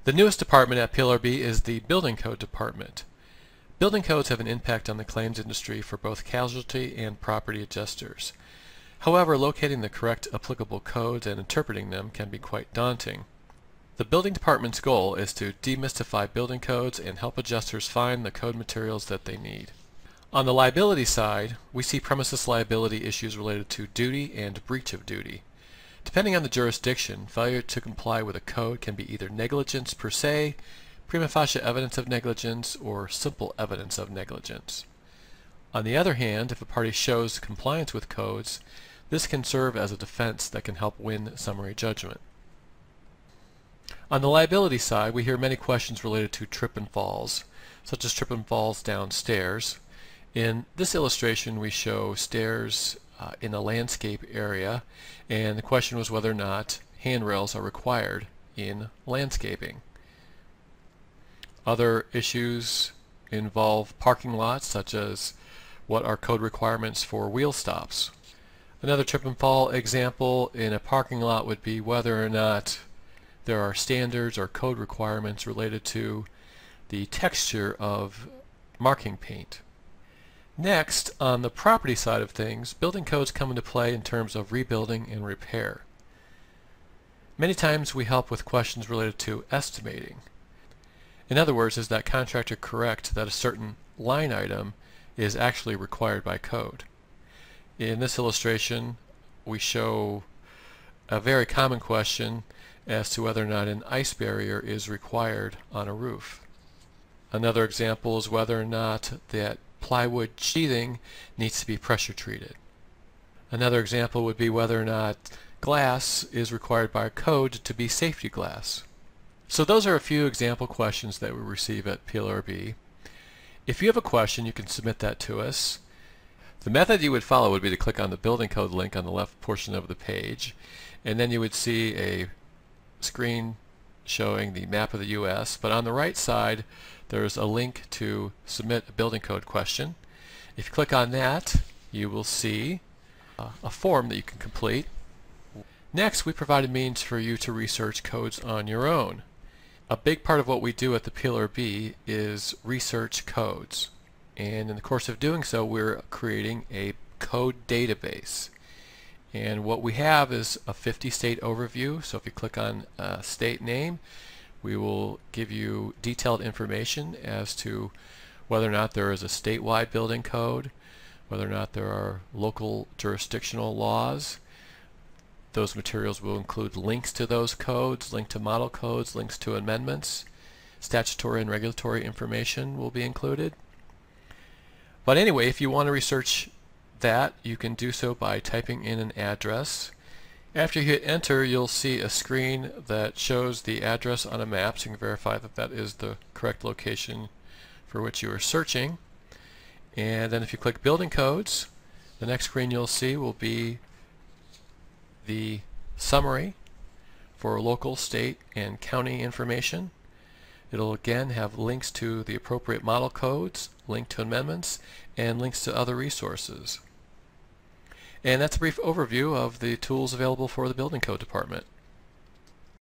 The newest department at PLRB is the Building Code Department. Building codes have an impact on the claims industry for both casualty and property adjusters. However, locating the correct applicable codes and interpreting them can be quite daunting. The Building Department's goal is to demystify building codes and help adjusters find the code materials that they need. On the liability side, we see premises liability issues related to duty and breach of duty. Depending on the jurisdiction, failure to comply with a code can be either negligence per se, prima facie evidence of negligence, or simple evidence of negligence. On the other hand, if a party shows compliance with codes, this can serve as a defense that can help win summary judgment. On the liability side, we hear many questions related to trip and falls, such as trip and falls downstairs. In this illustration, we show stairs in a landscape area, and the question was whether or not handrails are required in landscaping. Other issues involve parking lots, such as what are code requirements for wheel stops. Another trip and fall example in a parking lot would be whether or not there are standards or code requirements related to the texture of marking paint. Next, on the property side of things, building codes come into play in terms of rebuilding and repair. Many times we help with questions related to estimating. In other words, is that contractor correct that a certain line item is actually required by code? In this illustration, we show a very common question as to whether or not an ice barrier is required on a roof. Another example is whether or not that plywood sheathing needs to be pressure treated. Another example would be whether or not glass is required by code to be safety glass. So those are a few example questions that we receive at PLRB. If you have a question, you can submit that to us. The method you would follow would be to click on the building code link on the left portion of the page, and then you would see a screen showing the map of the US, but on the right side there's a link to submit a building code question. If you click on that, you will see a form that you can complete. Next, we provide a means for you to research codes on your own. A big part of what we do at the PLRB is research codes, and in the course of doing so we're creating a code database. And what we have is a 50-state overview, so if you click on state name, we will give you detailed information as to whether or not there is a statewide building code, whether or not there are local jurisdictional laws. Those materials will include links to those codes, link to model codes, links to amendments. Statutory and regulatory information will be included. But anyway, if you want to research that, you can do so by typing in an address. After you hit enter, you'll see a screen that shows the address on a map, so you can verify that that is the correct location for which you are searching. And then if you click building codes, the next screen you'll see will be the summary for local, state, and county information. It'll again have links to the appropriate model codes, link to amendments, and links to other resources. And that's a brief overview of the tools available for the Building Code Department.